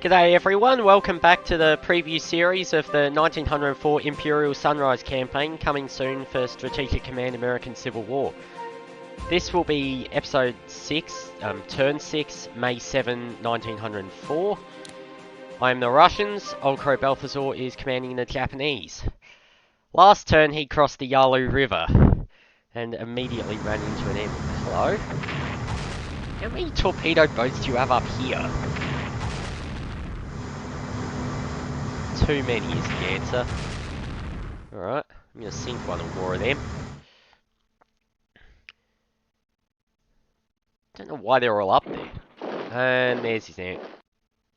G'day everyone, welcome back to the preview series of the 1904 Imperial Sunrise campaign, coming soon for Strategic Command American Civil War. This will be episode 6, turn 6, May 7, 1904. I am the Russians, Old Crow Balthazor is commanding the Japanese. Last turn he crossed the Yalu River and immediately ran into an enemy. Hello? How many torpedo boats do you have up here? Too many is the answer. Alright, I'm gonna sink one or more of them. Don't know why they're all up there. And there's his ant.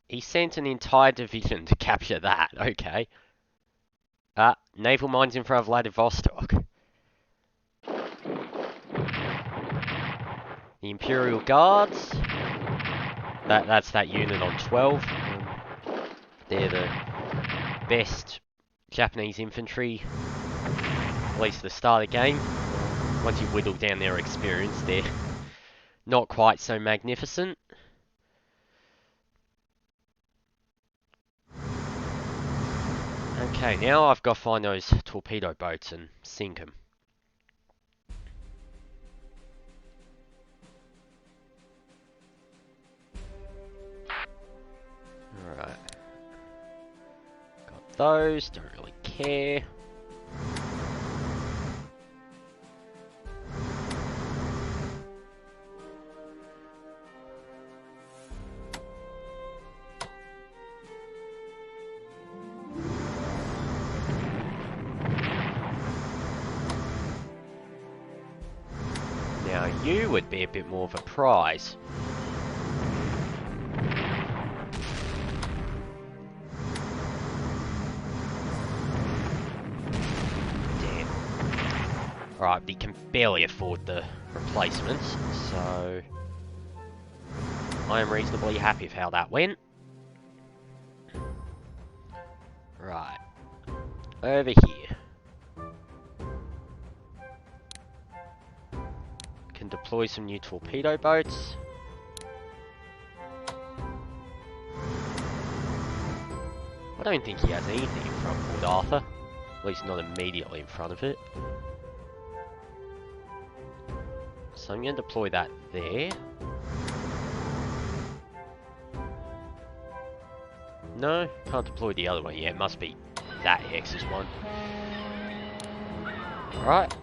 He sent an entire division to capture that, okay. Naval mines in front of Vladivostok. The Imperial Guards. That's that unit on 12. They're the best Japanese infantry, at least at the start of the game. Once you whittle down their experience, they're not quite so magnificent. Okay, now I've got to find those torpedo boats and sink them. Alright. Got those, don't really care. Now you would be a bit more of a prize. Damn. Alright, we can barely afford the replacements, so I am reasonably happy with how that went. Right. Over here. Can deploy some new torpedo boats. I don't think he has anything in front of Port Arthur. At least not immediately in front of it. So I'm going to deploy that there. No, can't deploy the other one yet. It must be that X's one. Alright.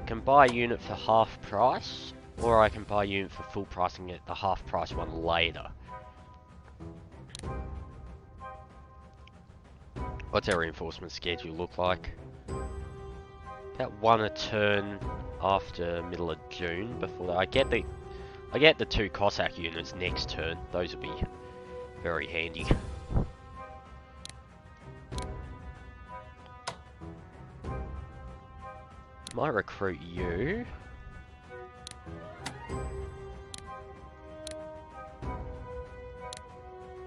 Can buy a unit for half price, or I can buy a unit for full price and get the half price one later. What's our reinforcement schedule look like? About one a turn after middle of June. Before that, I get the 2 Cossack units next turn. Those will be very handy. Might recruit you.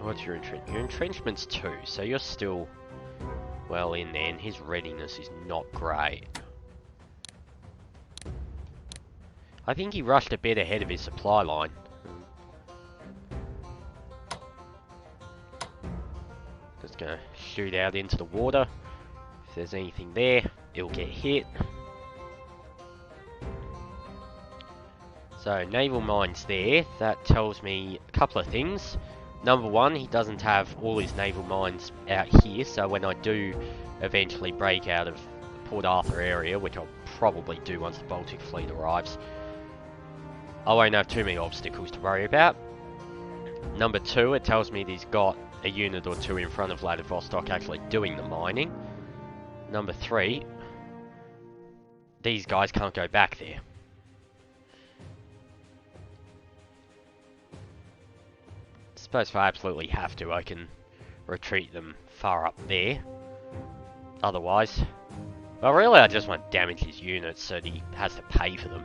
What's your entrenchment? Your entrenchment's 2, so you're still well in there, and his readiness is not great. I think he rushed a bit ahead of his supply line. Just gonna shoot out into the water. If there's anything there, it'll get hit. So, naval mines there. That tells me a couple of things. Number one, he doesn't have all his naval mines out here, so when I do eventually break out of the Port Arthur area, which I'll probably do once the Baltic Fleet arrives, I won't have too many obstacles to worry about. Number two, it tells me that he's got a unit or 2 in front of Vladivostok actually doing the mining. Number three, these guys can't go back there. I suppose if I absolutely have to, I can retreat them far up there. Otherwise, well, really I just want to damage his units so that he has to pay for them.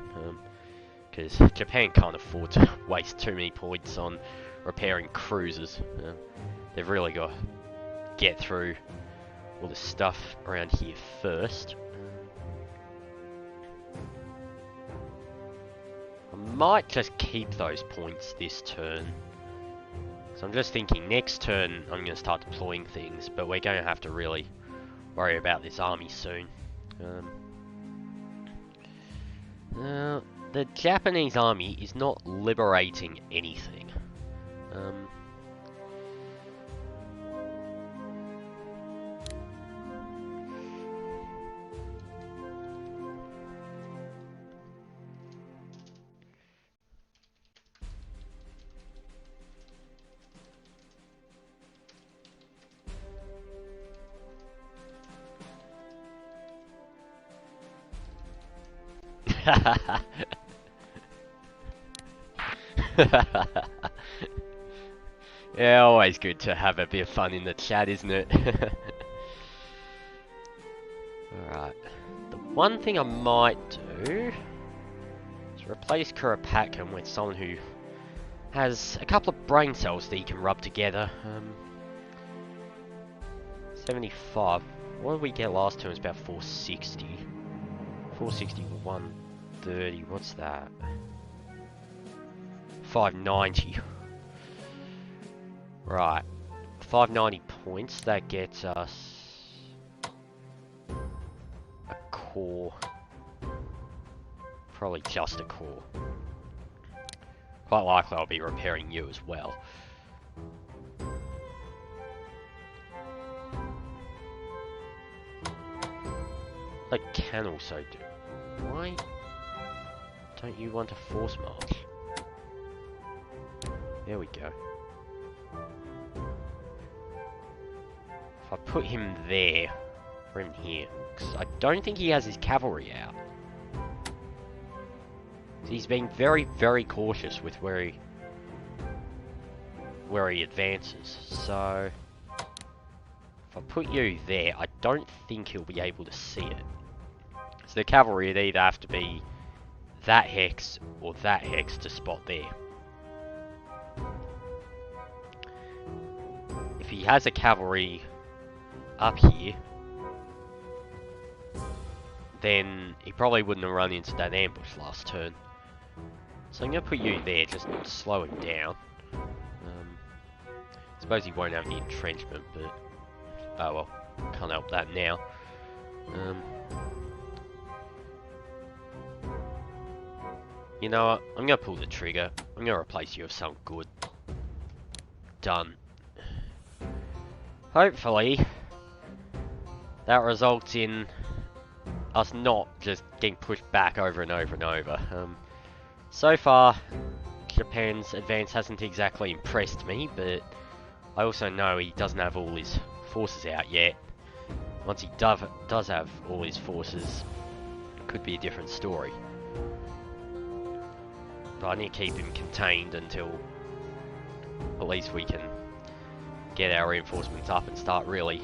Because Japan can't afford to waste too many points on repairing cruisers. They've really got to get through all the stuff around here first. I might just keep those points this turn. So I'm just thinking next turn I'm going to start deploying things, but we're going to have to really worry about this army soon. The Japanese army is not liberating anything. Yeah, always good to have a bit of fun in the chat, isn't it? Alright. The one thing I might do is replace Kuropatkin with someone who has a couple of brain cells that he can rub together. 75. What did we get last turn? It was about 460. 460, 130. What's that? 590. Right. 590 points. That gets us a core. Probably just a core. Quite likely I'll be repairing you as well. I can also do. Why don't you want a force march? There we go. If I put him there, or him here, because I don't think he has his cavalry out. He's being very, very cautious with where he advances. So if I put you there, I don't think he'll be able to see it. So the cavalry would either have to be that hex or that hex to spot there. If he has a cavalry up here, then he probably wouldn't have run into that ambush last turn. So I'm going to put you there, just slow him down. I suppose he won't have the entrenchment, but oh well, can't help that now. You know what, I'm going to pull the trigger. I'm going to replace you with something good. Done. Hopefully, that results in us not just getting pushed back over and over and over. So far, Japan's advance hasn't exactly impressed me, but I also know he doesn't have all his forces out yet. Once he does have all his forces, it could be a different story. But I need to keep him contained until at least we can get our reinforcements up and start really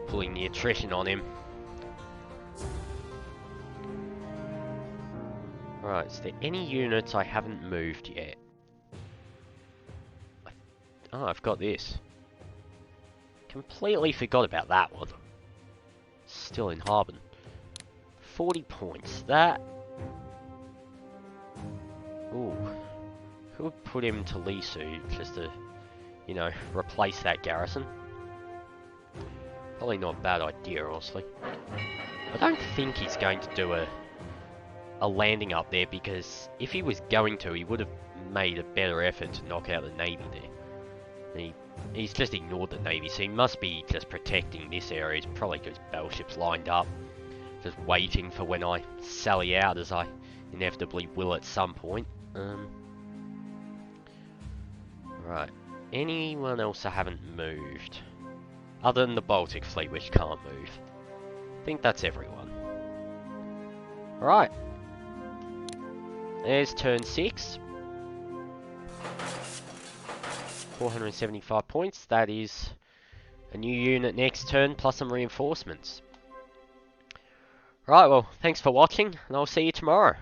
pulling the attrition on him. Right, is there any units I haven't moved yet? Oh, I've got this. Completely forgot about that one. Still in Harbin. 40 points. That... Ooh. Could put him to Lisu just to, you know, replace that garrison. Probably not a bad idea, honestly. I don't think he's going to do a landing up there, because if he was going to, he would have made a better effort to knock out the Navy there. And he's just ignored the Navy, so he must be just protecting this area. He's probably got his battleships lined up, just waiting for when I sally out, as I inevitably will at some point. Right, anyone else I haven't moved? Other than the Baltic Fleet, which can't move. I think that's everyone. Alright. There's turn 6. 475 points. That is a new unit next turn, plus some reinforcements. Right, well, thanks for watching, and I'll see you tomorrow.